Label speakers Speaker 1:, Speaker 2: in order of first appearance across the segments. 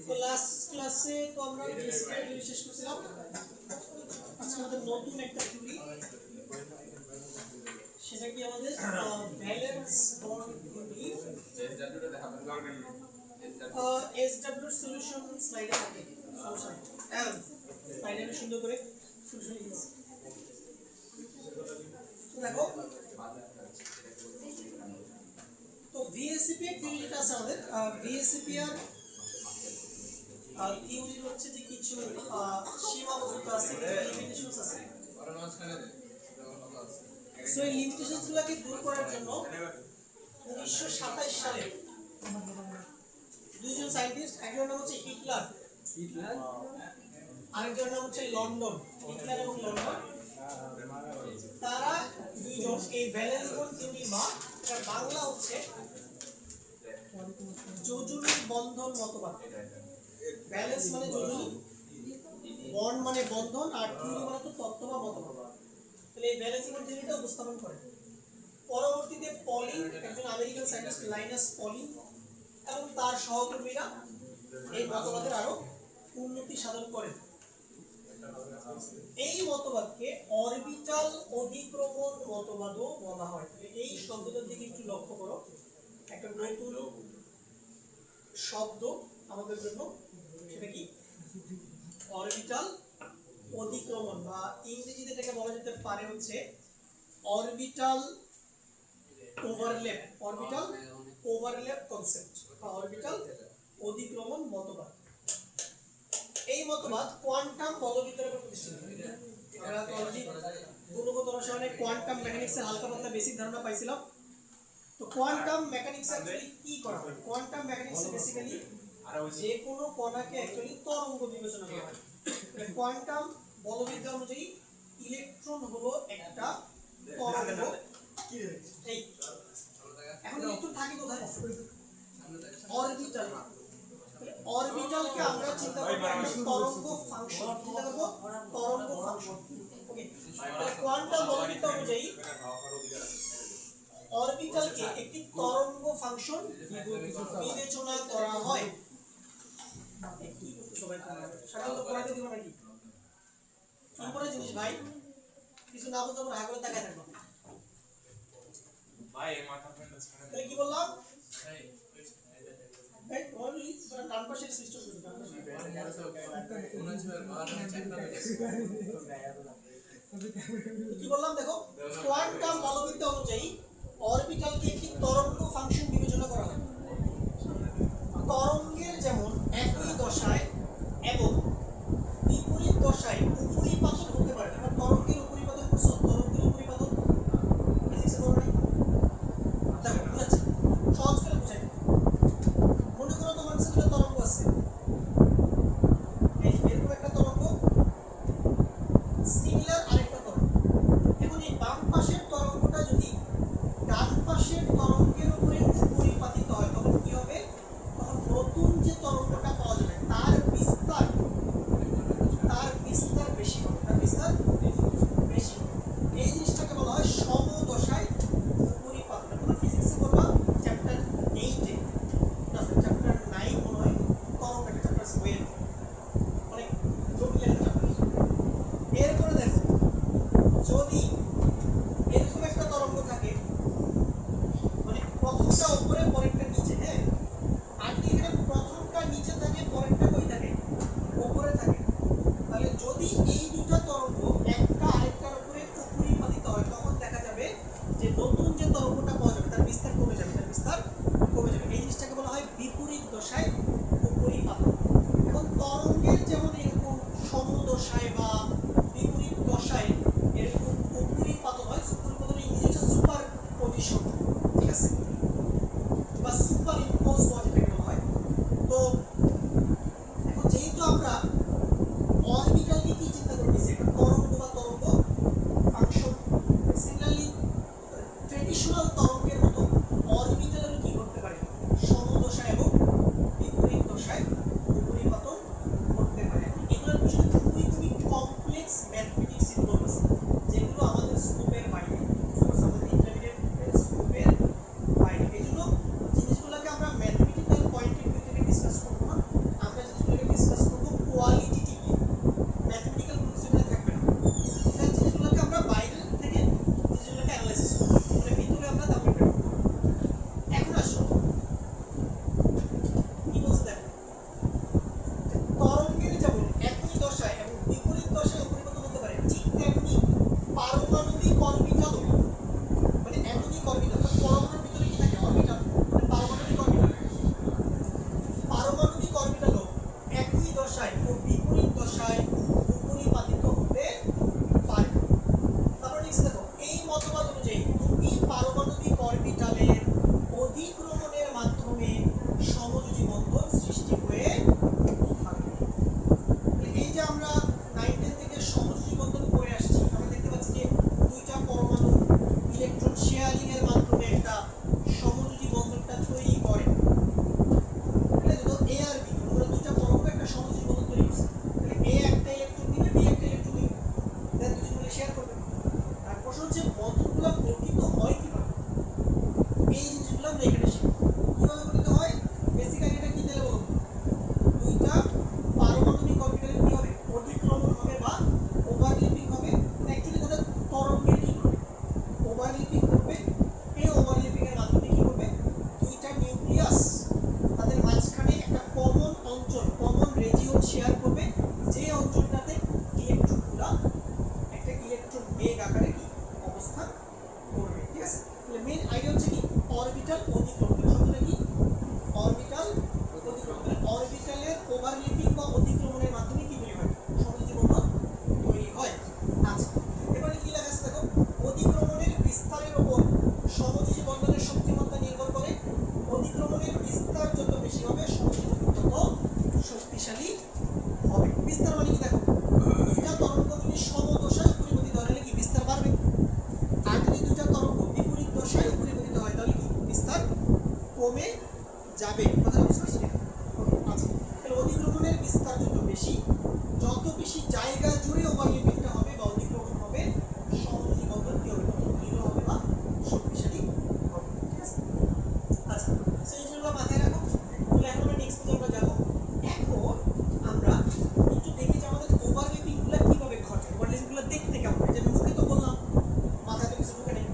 Speaker 1: তো লাস্ট ক্লাসে তো আমরা বেসিক্যালি শেষ করেছিলাম। আজকে আমাদের নতুন একটা থিওরি, সেটা কি আমাদের valence bond theory. SW solution স্লাইডে থাকে, সমস্যা নেই। স্লাইডে আমি সুন্দর করে সলিউশন লিখেছি। দেখো, তো ভিএসসিপি এর থিওরি যেটা আছে আমাদের, ভিএসসিপি এর থিওরি হচ্ছে যে কিছু সীমাবদ্ধতা আছে, লিমিটেশনস আছে। সো এই লিমিটেশনসগুলোকে দূর করার জন্য 1927 সালে দুইজন সায়েন্টিস্ট, একজনের নাম হচ্ছে হিটলার, আরেকজনের নাম হচ্ছে লন্ডন, হিটলার এবং লন্ডন, তারা দুইজন এই ভ্যালেন্স বন্ড থিওরি, বা এর বাংলা হচ্ছে যোজনী বন্ধন মতবাদ। ব্যালেন্স মানে যোজনী, বন্ড মানে বন্ধন, আর থিওরি মানে তো তত্ত্ব বা মতবাদ। তাহলে এই ব্যালেন্স বন্ড থিওরিটা উপস্থাপন করে। পরবর্তীতে পলিং, একজন আমেরিকান সায়েন্টিস্ট লাইনাস পলিং এবং তার সহকর্মীরা এই মতবাদের আরো উন্নতি সাধন করেন। এই মতবাদকে অরবিটাল অধিক্রমণ মতবাদও বলা হয়। এই শব্দটার দিকে একটু লক্ষ্য করো, একটা নতুন শব্দ আমাদের জন্য, সেটা কি অরবিটাল অধিক্রমণ, বা ইংরেজিতে এটাকে বলা যেতে পারে হচ্ছে orbital overlap, orbital overlap concept বা অরবিটাল অধিক্রমণ মতবাদ। এই মতবাদ কোয়ান্টাম বলবিদ্যার উপর প্রতিষ্ঠিত। আমরা অলরেডি গুণগত রসায়নে কোয়ান্টাম মেকানিক্সের হালকা পাতলা বেসিক ধারণা পাইছিলাম। তো কোয়ান্টাম মেকানিক্স অ্যাকচুয়ালি কি করা হয়? কোয়ান্টাম মেকানিক্সে বেসিক্যালি যে কোনো কণাকে অ্যাকচুয়ালি তরঙ্গ বিবেচনা করা হয়। কোয়ান্টাম বলবিদ্যা অনুযায়ী ইলেকট্রন হলো একটা তরঙ্গ। এই এখন ইলেকট্রন থাকে কোথায়? অরবিটাল। অরবিটালকে আমরা চিন্তা করব একটা তরঙ্গ ফাংশন, চিন্তা করব তরঙ্গ ফাংশন। ওকে, তাহলে কোয়ান্টাম বলবিদ্যা অনুযায়ী অরবিটালকে একটি তরঙ্গ ফাংশন বিবেচনা করা হয়। কি করতে সবাই সাধারণত পড়াতে দিব নাকি? ইম্পর্টেন্ট জিনিস ভাই, কিছু না বুঝলে আমরা হাগলে তাকায় থাকবো ভাই। মাথা ফেন্ডা ছাড়া তাহলে কি বললাম? এই ওনলি তোরা ডান পাশের সিস্টেম করতে ডান পাশে কি বললাম? দেখো, কোয়ান্টাম বলবিদ্যা অনুযায়ী অরবিটালকে একটি তরঙ্গ ফাংশন বিবেচনা করা হয়। তরঙ্গের যেমন একই দশায় এবং বিপরীত দশায় উপরিপাতন হতে পারে। আমরা তরঙ্গের উপরিপাতন করছো, তরঙ্গের উপরিপাতন ফিজিক্সে পড়ো নাই? দেখো বুঝাচ্ছি, সহজ করে বুঝাই। মনে করো তোমার কাছে একটা তরঙ্গ আছে, এই এরকম একটা তরঙ্গ, সিমিলার আরেকটা তরঙ্গ। এখন এই বাম পাশের তরঙ্গটা যদি ডান পাশের তরঙ্গের উপরে উপরিপাতিত হয়, তখন কি হবে? তখন নতুন যে তরঙ্গটা পাওয়া যাবে তার বিস্তার বেশি হবে, তার বিস্তার বেশি হবে। এই জিনিসটাকে বলা হয় সমদশায় উপরিপাতন। তোমরা ফিজিক্সে পড়বা চ্যাপ্টার 8 এ, চ্যাপ্টার 9 মনে হয় তরঙ্গ, একটা চ্যাপ্টার ওয়েভ, অনেক জটিল একটা চ্যাপ্টার। এরপরে দেখো, যদি এরকম একটা তরঙ্গ থাকে, মানে প্রথমটা উপরে পরেরটা নিচে, হ্যাঁ, আর এখানে প্রথমটা নিচে থাকে পরেরটা কই থাকে? উপরে থাকে। তাহলে যদি এই দুটো তরঙ্গ একটা আরেকটার উপরে উপরিপাতিত হয়, তখন দেখা যাবে যে নতুন যে তরঙ্গটা পাওয়া যাবে তার বিস্তার কমে যাবে, এই জিনিসটাকে বলা হয় বিপরীত দশায় উপরিপাতন। এখন তরঙ্গের যেমন এরকম সমদশায় বা বিপরীত দশায় এরকম উপরিপাতন হয়। উপরিপাতন ইংরেজি হচ্ছে সুপার পজিশন, ঠিক আছে, বা সুপার ইম্পোজ যেটাকে বলা হয়। তো এখন যেহেতু আমরা অরবিটালকে কি চিন্তা করতেছি? একটা তরঙ্গ বা তরঙ্গ ফাংশন। সিমিলারলি ট্র্যাডিশনাল তরঙ্গের মতো অরবিটালেরও কি করতে পারে? সমদশা এবং বিপরীত দশায় উপরিপাতন করতে পারে। এগুলোর পিছনে খুবই কমপ্লেক্স ম্যাথমেটিক্স ইনভলভ আছে, যেগুলো আমাদের স্কোপের বাইরে, আমাদের ইন্টারমিডিয়েট স্কোপের কমে যাবে। কথাটা বুঝতে পারছো? আচ্ছা, তাহলে অধিগ্রহণের বিস্তার যত বেশি, যত বেশি জায়গা জুড়ে ওভারল্যাপিংটা হবে বা অধিগ্রহণ হবে, সহজীকরণ কি হবে, তত দৃঢ় হবে বা শক্তিশালী হবে। ঠিক আছে? আচ্ছা, সেই জিনিসগুলো মাথায় রাখো। তাহলে এখন আমরা নেক্সট পেজে আমরা যাব। এখন আমরা একটু দেখি যে আমাদের ওভারল্যাপিংগুলো কিভাবে ঘটে, ওভারল্যাপিংগুলো দেখতে কেমন হয়। যে আমি মুখে তো বললাম, মাথায় তো কিছু ঢুকে নেই।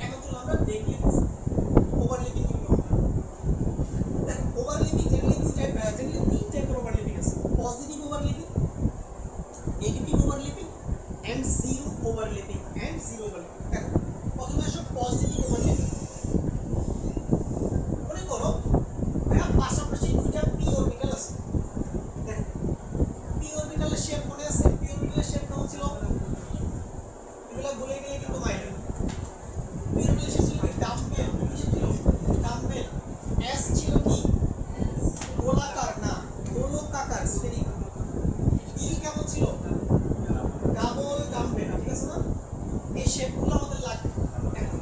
Speaker 1: এখন চলো আমরা দেখি ওভারল্যাপিং কিভাবে হয়। দেখো, ওভারল্যাপিং জেনারেলি তিন টাইপের ওভারল্যাপিং আছে: positive overlapping, negative overlapping and zero overlapping. দেখো, প্রথমে আসো পজিটিভ ওভারল্যাপিং। মনে করো ভাইয়া পাশাপাশি দুইটা পি অরবিটাল আছে। দেখো, পি অরবিটালের শেপ মনে আছে? পি অরবিটালের শেপ কেমন ছিল? এগুলো ভুলে গেলে কিন্তু মাইনাস। পি অরবিটালের শেপ ছিল কি? ডাম্বেল। কি শেপ ছিল? ডাম্বেল। এস ছিল কি? গোলাকার না, গোলকাকার, স্ফেরিক্যাল। ই কেমন ছিল? Double dumbbell. ঠিক আছে না? এই শেপগুলো আমাদের লাগবে। এখন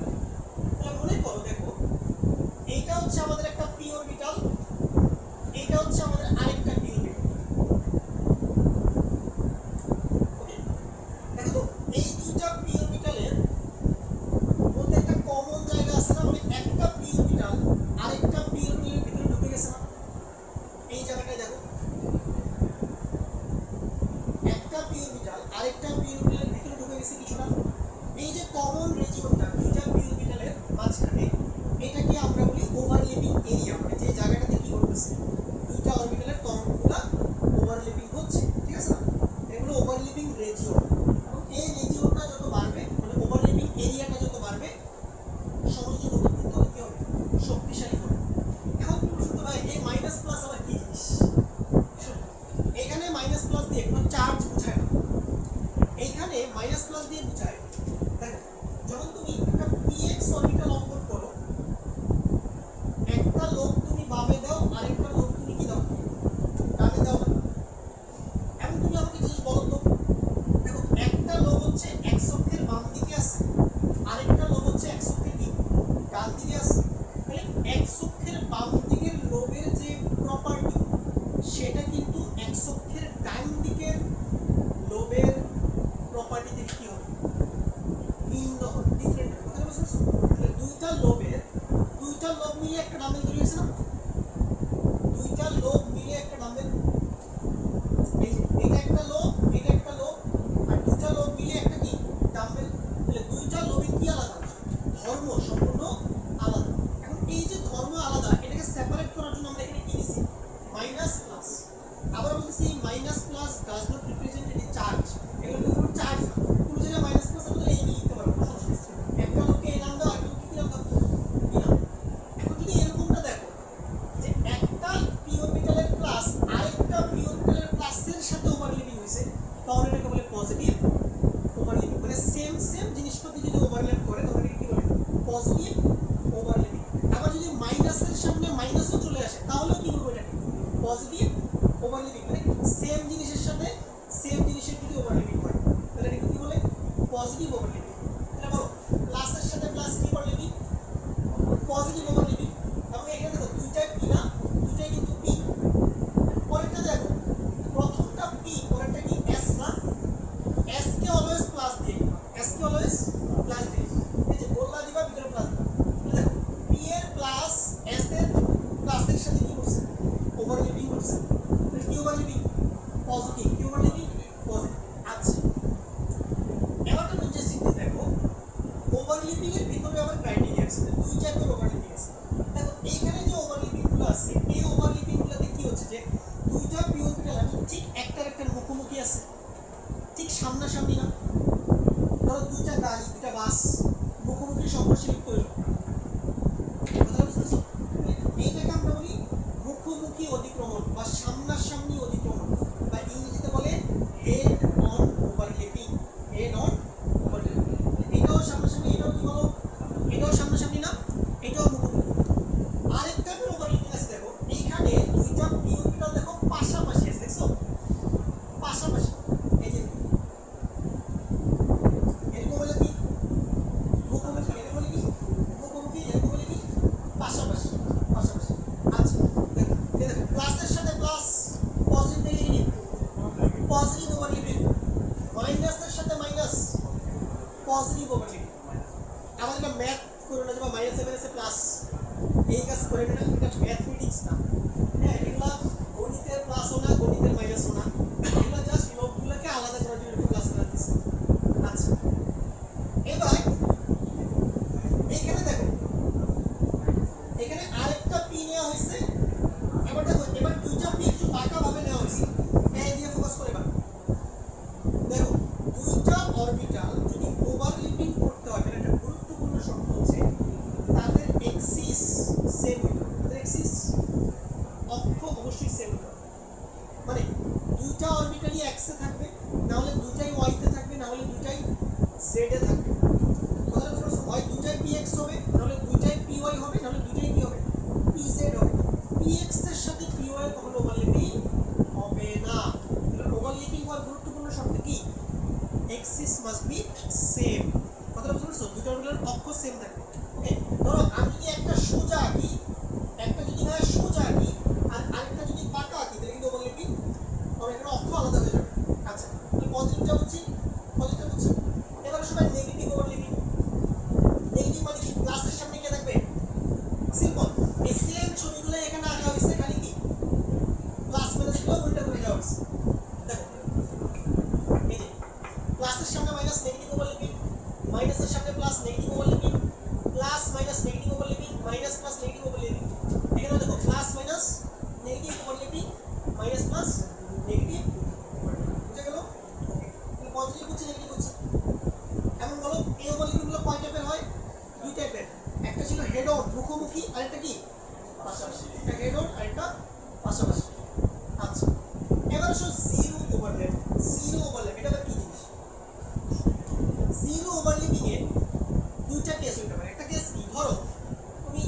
Speaker 1: তাহলে মনে করো, দেখো এইটা হচ্ছে আমাদের একটা পি অরবিটাল, এইটা হচ্ছে আমাদের আরেকটা পি অরবিটাল। ওকে, দেখো তো এই দুইটা পি অরবিটালের মধ্যে একটা কমন জায়গা আছে না? মানে একটা পি অরবিটাল আরেকটা পি অরবিটালের ভিতরে ঢুকে গেছে না? এই জায়গাটায় দেখো, একটা পি অরবিটাল আরেকটা পি অরবিটালের ভিতরে ঢুকে গেছে কিছুটা। এই যে কমন রিজিয়নটা দুইটা পি অরবিটালের মাঝখানে, এটাকে আমরা বলি ওভারল্যাপিং এরিয়া। মানে যে জায়গাটাতে কি করতেছে, দুইটা অরবিটালের তরঙ্গগুলো ওভারল্যাপিং হচ্ছে। ঠিক আছে না? এগুলো ওভারল্যাপিং রিজিয়ন। এবং এই রিজিয়নটা যত বাড়বে, মানে ওভারল্যাপিং এরিয়াটা যত বাড়বে, সংযোজক কিন্তু কি হবে? শক্তিশালী হবে। এখন তুমি শুনতে ভাই এই মাইনাস প্লাস আবার কি জিনিস? এখানে মাইনাস প্লাস দিয়ে কোনো চার্জ বোঝায় না, এইখানে মাইনাস প্লাস দিয়ে বোঝায়। দেখো, যখন তুমি একটা px অরবিটাল অঙ্কন করো, একটা লোক তুমি বামে দাও, আরেকটা লোক তুমি কি দাও? ডানে দাও না? এখন তুমি আমাকে জিনিস বলো তো, দেখো একটা লোক হচ্ছে x অক্ষের বাম দিকে আছে, আরেকটা লোক হচ্ছে x অক্ষের ডান দিকে আছে। তাহলে x অক্ষের বাম দিকের লোবের যে প্রপার্টি, সেটা কিন্তু x অক্ষের ডান দিকের লোবের প্রপার্টি থেকে কি হবে? ভিন্ন, ডিফারেন্ট। কথা বুঝতে পারছো? তাহলে দুইটা লোব মিলে একটা ডাম্বেল তৈরি হয়েছে না? দুইটা লোব মিলে একটা ডাম্বেল, এই যে এটা একটা লোব, এটা একটা লোব, আর দুইটা লোব মিলে একটা কি? ডাম্বেল। তাহলে দুইটা লোবের কি আলাদা? ধর্ম সম্পূর্ণ আলাদা। এখন এই যে ধর্ম আলাদা, এটাকে সেপারেট করার জন্য আমরা এখানে কি দিছি? Minus plus. আবার বলতেছি minus plus does not represent any charge. এগুলো কোনো চার্জ না। কোনো জায়গায় মাইনাস প্লাস আছে, এই লিখতে পারো, কোনো সমস্যা নেই। একটা লোককে এই নাম দাও, আরেকটা কি নাম দাও? কি নাম? এখন যদি এরকমটা দেখো যে একটা পি অরবিটালের প্লাস আরেকটা পি অরবিটালের প্লাসের সাথে ওভারল্যাপিং হইছে, তাহলে এটাকে বলে পজিটিভ ওভারল্যাপিং। মানে সেম জিনিসপত্র যদি ওভারল্যাপ করে, তখন এটাকে কি বলে? Positive overlapping. আবার যদি মাইনাসের সামনে মাইনাসও চলে আসে, তাহলেও কি বলবো? এটাকে পজিটিভ ওভারল্যাপিং। মানে সেম জিনিসের সাথে সেম জিনিসের যদি ওভারল্যাপিং হয়, তাহলে এটাকে কি বলে? Positive overlapping. তাহলে বলো, প্লাসের সাথে প্লাস কি ওভারল্যাপিং? Positive overlapping. এবং এখানে দেখো দুইটাই পি না, দুইটাই কিন্তু পি। পরেরটা দেখো, প্রথমটা পি, পরেরটা কি? এস না? এস কে অলওয়েজ প্লাস দিয়ে দিবা, এস কে অলওয়েজ প্লাস দিয়ে দিবা। এই যে গোল্লা দিবা, ভিতরে প্লাস দিবা। দেখো পি এর প্লাস এস এর প্লাসের সাথে কি করছে? ওভারল্যাপিং করছে। কি ওভারল্যাপিং? পজিটিভ। কি ওভারল্যাপিং? পজিটিভ। আচ্ছা, এবার তো ইন্টারেস্টিং দেখো, ওভারল্যাপিং এর ভিতরে আবার ক্রাইটেরিয়া আছে। দুই টাইপের ওভারল্যাপিং আছে। দেখো এইখানে যে ওভারল্যাপিং গুলো আছে, এই ওভারল্যাপিং গুলোতে কি হচ্ছে যে দুইটা পি অরবিটাল ঠিক একটার মুখোমুখি আছে, ঠিক সামনাসামনি না। ধরো দুইটা গাড়ি, দুইটা বাস মুখোমুখি সংঘর্ষে লিপ্ত হইল। কথা বুঝতেছো? এইটাকে আমরা বলি মুখোমুখি অতিক্রমণ বা সামনাসামনি অতিক্রমণ, বা ইংরেজিতে বলে head on overlapping. Head on overlapping. এটাও সামনাসামনি, এটাও কি বলো? এটাও সামনাসামনি না, এটাও মুখোমুখি। আরেকটা ওভারল্যাপিং আছে, দেখো এইখানে দুইটা পি অরবিটাল দেখো পাশাপাশি আছে, দেখছো? পাশাপাশি। এই যে এরকম বলে কি? মুখোমুখি। এরকম বলে কি? মুখোমুখি। এরকম বলে কি? পাশাপাশি। পাশাপাশি। মাইনাসে প্লাস, এই কাজ করে না, এটা ম্যাথমেটিক্স না। হ্যাঁ, এগুলা গণিতের প্লাসও না, গণিতের মাইনাসও না, এগুলা জাস্ট লোকগুলোকে আলাদা করার জন্য একটু ক্লাস করা দিচ্ছে। আচ্ছা, এবার এখানে দেখো, এখানে আরেকটা পি নেওয়া হয়েছে। এবার দেখো, এবার দুইটা পি একটু বাঁকা ভাবে নেওয়া হয়েছে। এই দিয়ে ফোকাস করে এবার দেখো, দুইটা অরবিটাল যদি ওভারল্যাপিং করতে হয়, তাহলে একটা গুরুত্বপূর্ণ শর্ত হচ্ছে তাদের এক্সিস সেম হইতে হবে। তাদের এক্সিস অক্ষ অবশ্যই সেম হইতে হবে। মানে দুইটা অরবিটালই এক্সে থাকবে, না হলে দুইটাই ওয়াইতে থাকবে, না হলে দুইটাই জেড এ থাকবে। কথাটা বুঝতে পারছো? হয় দুইটাই পিএক্স হবে, না হলে দুইটাই পিওয়াই হবে, না হলে দুইটাই কি হবে, পিজেড হবে। পিএক্স এর সাথে পিওয়াই কখনো ওভারল্যাপিং হবে না। ওভারল্যাপিং হওয়ার গুরুত্বপূর্ণ শর্ত কি? Axis must be same. কথাটা বুঝতে পারছো? দুইটা অরবিটালের অক্ষ সেম থাকবে। ওকে, ধরো আমি যদি একটা সোজা আঁকি, একটা যদি হয় সোজা আঁকি আর আরেকটা যদি বাঁকা আঁকি, তাহলে কিন্তু ওভারল্যাপিং হবে, একটা অক্ষ আলাদা হয়ে যাবে। আচ্ছা, তাহলে পজিটিভটা বুঝছি, পজিটিভটা বুঝছি। এবার সবাই নেগেটিভ ওভারল্যাপিং। নেগেটিভ মানে কি? প্লাসের সামনে কে থাকবে? সিম্পল, এই সেম ছবিগুলো এখানে আঁকা হয়েছে, খালি কি প্লাস মাইনাস গুলো উল্টা করে দেওয়া হয়েছে। দেখো, এই যে প্লাসের সামনে মাইনাস, নেগেটিভ ওভারল্যাপিং, মাইনাসের সামনে plus, negative overlapping, plus minus negative overlapping, minus plus negative overlapping. এখানে দেখো plus minus negative overlapping, minus plus negative overlapping. বুঝে গেল? তাহলে পজিটিভ হচ্ছে, নেগেটিভ হচ্ছে। এমন বলো, এই ওভারল্যাপিং গুলো কয় টাইপের হয়? দুই টাইপের। একটা ছিল হেড অন মুখোমুখি, আরেকটা কি পাশাপাশি। একটা হেড অন, আরেকটা পাশাপাশি। আচ্ছা, এবার আসো জিরো ওভারল্যাপ। জিরো ওভারল্যাপ এটা আবার কি জিনিস? জিরো ওভারল্যাপিং এ দুইটা কেস হতে পারে। একটা কেস কি? ধরো তুমি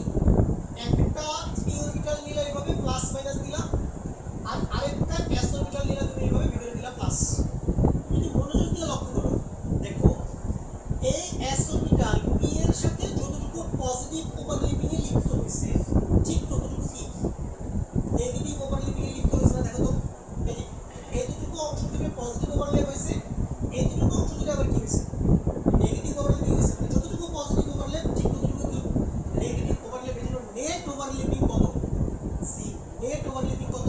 Speaker 1: একটা পি অরবিটাল নিলে এইভাবে প্লাস মাইনাস দিলা, আর আরেকটা এস অরবিটাল নিলে তুমি এইভাবে ভিতরে দিলা প্লাস। যদি মনোযোগ দিয়ে লক্ষ্য করো, দেখো এই এস অরবিটাল পি এর সাথে যতটুকু পজিটিভ ওভারল্যাপিং এ লিপ্ত হয়েছে, ঠিক ততটুকু কি নেগেটিভ ওভারল্যাপিং এ লিপ্ত হয়েছে না? দেখো তো, এই যে এইটুকু অংশ থেকে পজিটিভ ওভারল্যাপ হয়েছে, এইটুকু অংশ থেকে আবার কি হয়েছে, নেগেটিভ ওভারল্যাপিং হয়েছে। মানে যতটুকু পজিটিভ ওভারল্যাপ, ঠিক ততটুকু কি নেগেটিভ ওভারল্যাপ। এর জন্য নেট ওভারল্যাপিং কত? সি। নেট ওভারল্যাপিং কত?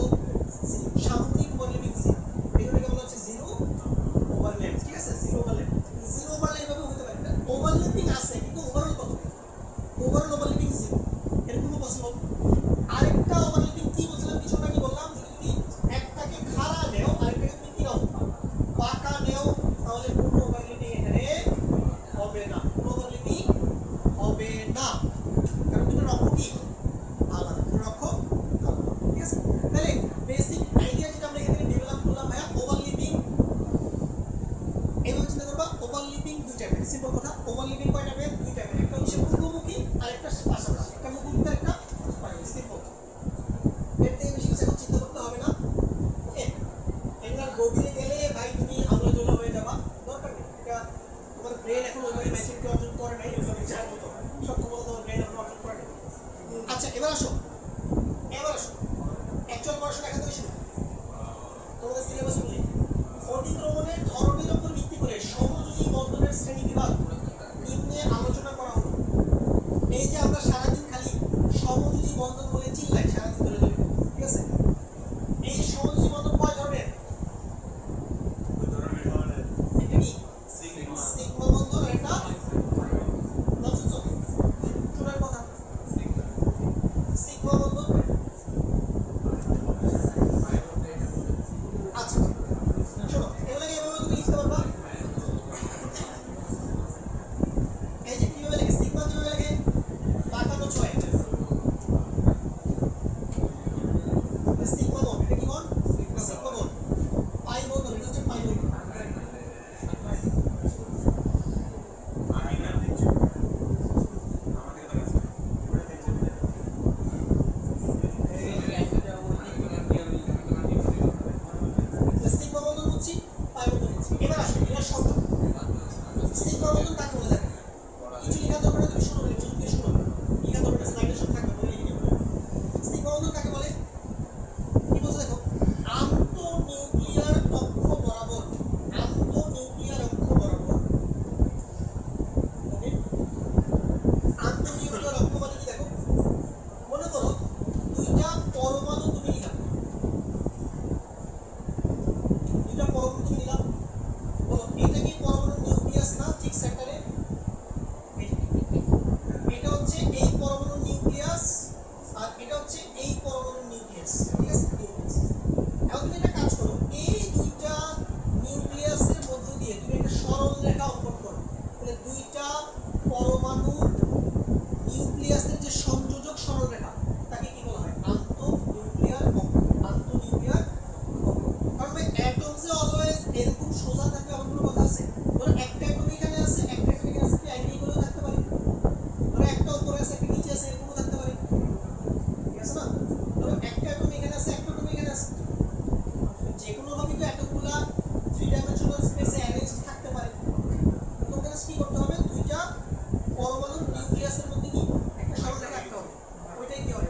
Speaker 1: সি। সামগ্রিক ওভারল্যাপিং সি। এগুলোকে বলা হচ্ছে জিরো ওভারল্যাপ। ঠিক আছে, জিরো ওভারল্যাপ। জিরো ওভারল্যাপ এভাবে হতে পারে না, ওভারল্যাপিং আছে কিন্তু ওভারঅল কত? ওভারঅল ওভারল্যাপিং জিরো, এরকম পসিবল। আরেকটা ওভারল্যাপিং কি বলছিলাম কিছু আগে বললাম, যদি তুমি একটাকে খাড়া নেও আরেকটাকে তুমি কি নাও, বাঁকা নেও, তাহলে কোনো ওভারল্যাপিং এখানে হবে না, কোনো ওভারল্যাপিং হবে না, কারণ দুটোর অক্ষ কি আলাদা, দুটোর অক্ষ আলাদা। ঠিক আছে, তাহলে বেসিক আইডিয়া যেটা আমরা এখানে ডেভেলপ করলাম ভাইয়া, ওভারল্যাপিং এইভাবে চিন্তা করবা। ওভারল্যাপিং দুই টাইপের, সিম্পল কথা। ওভারল্যাপিং কয় টাইপের? দুই টাইপের। একটা হচ্ছে মুখোমুখি আর একটা পাশাপাশি। একটা মুখোমুখি আর একটা পাশাপাশি। সিম্পল, এর থেকে বেশি কিছু এখন চিন্তা করতে হবে না। ওকে, এগুলার গভীরে গেলে ভাই তুমি আমলাজল হয়ে যাবা, দরকার নেই। এটা তোমার ব্রেন এখন ওইভাবে ম্যাচুরিটি অর্জন করে নাই, ওইভাবে চার মতো সক্ষমতা তোমার ব্রেন এখন অর্জন করে নাই। আচ্ছা, এবার আসো, এবার আসো অ্যাকচুয়াল পড়াশোনা এখান থেকে শুরু। তোমাদের সিলেবাস অনুযায়ী অতিক্রমণের ধরনের উপর ভিত্তি করে সমযোজী বন্ধনের শ্রেণীবিভাগ নিম্নে আলোচনা করা হলো। এই যে আমরা সারাদিন খালি সমযোজী বন্ধন বলে চিল্লাই সারাদিন ধরে ধরে, ঠিক আছে? এই সমযোজী বন্ধন কয় ধরনের? একটা কি সিগমা বন্ধন, আর একটা শোনার কথা সিগমা বন্ধন। আচ্ছা, সরলরেখা তাকে কি বলা হয়? আন্তঃনিউক্লিয়ার বক্র। আন্তঃনিউক্লিয়ার বক্র। কারণ ভাই অ্যাটম যে অলওয়েজ এরকম সোজা থাকবে এমন কোনো কথা আছে? ধরো একটা অ্যাটম এখানে আছে, একটা অ্যাটম এখানে আছে, কি অ্যাঙ্গেল করেও থাকতে পারে। ধরো একটা উপরে আছে, একটা নিচে আছে, এরকমও থাকতে পারে। ঠিক আছে না? ধরো একটা অ্যাটম এখানে আছে, একটা অ্যাটম এখানে আছে। যে কোনো ভাবে তো অ্যাটমগুলা থ্রি ডাইমেনশনাল স্পেসে অ্যারেঞ্জ থাকতে পারে। তোমাকে কি করতে হবে? দুইটা পরমাণু নিউক্লিয়াসের মধ্যে কি একটা সরলরেখা আঁকতে হবে। ওইটাই কি হয়?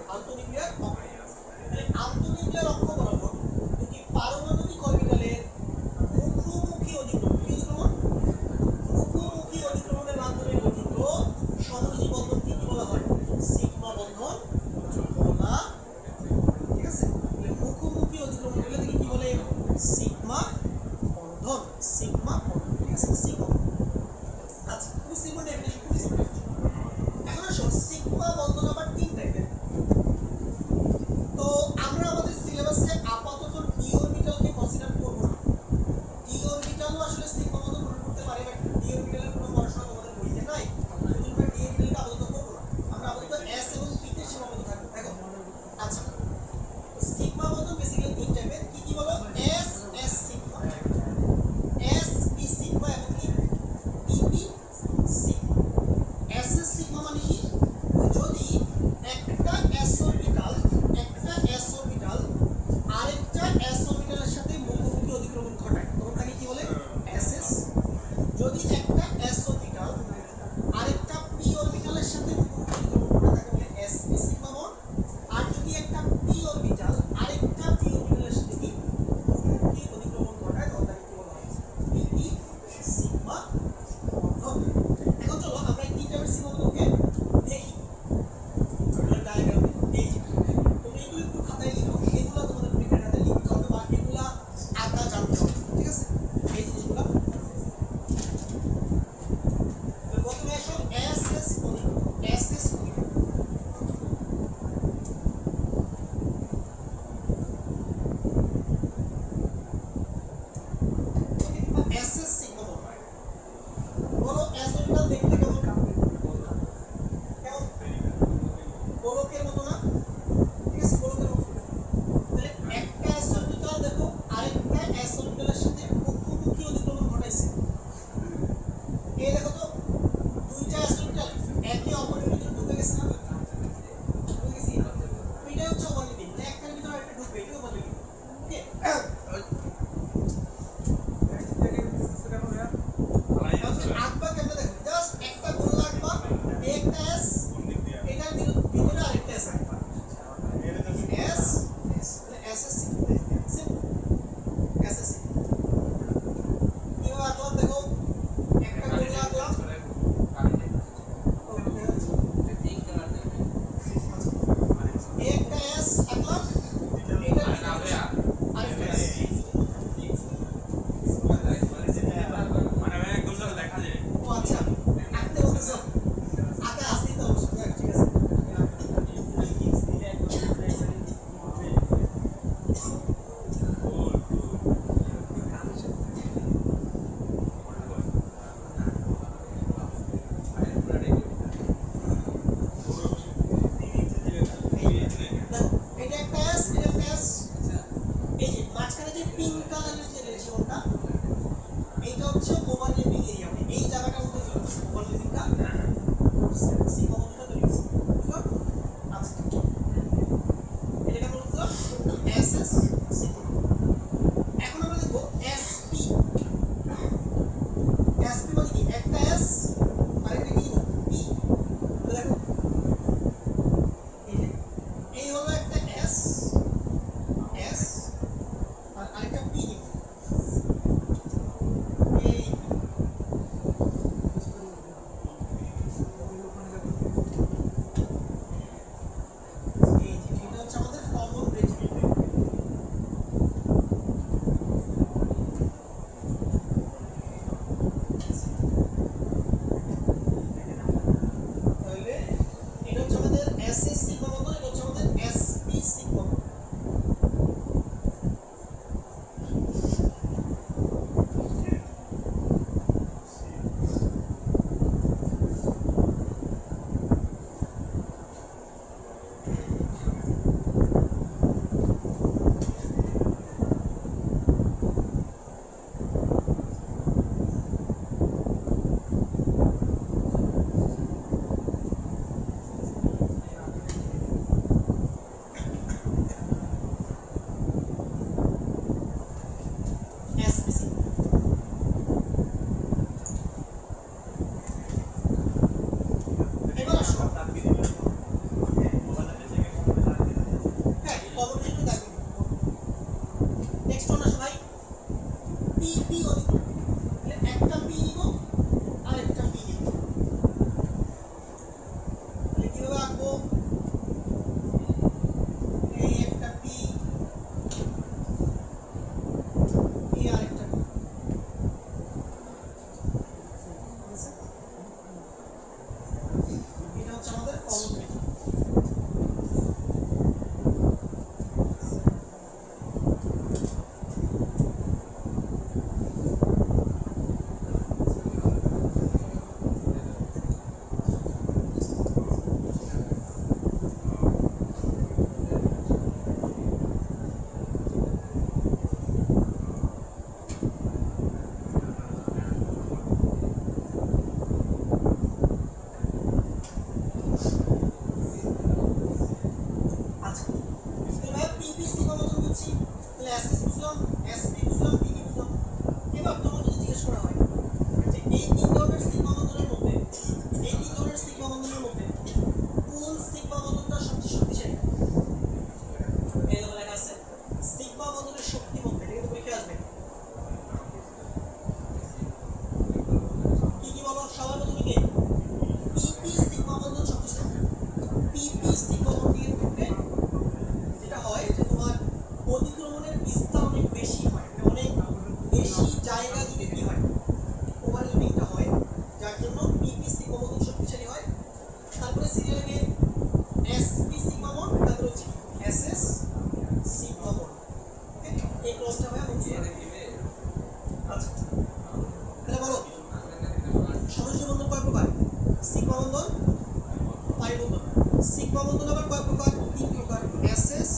Speaker 1: সিগমা বন্ধন আবার কয় প্রকার? তিন প্রকার, এসএস,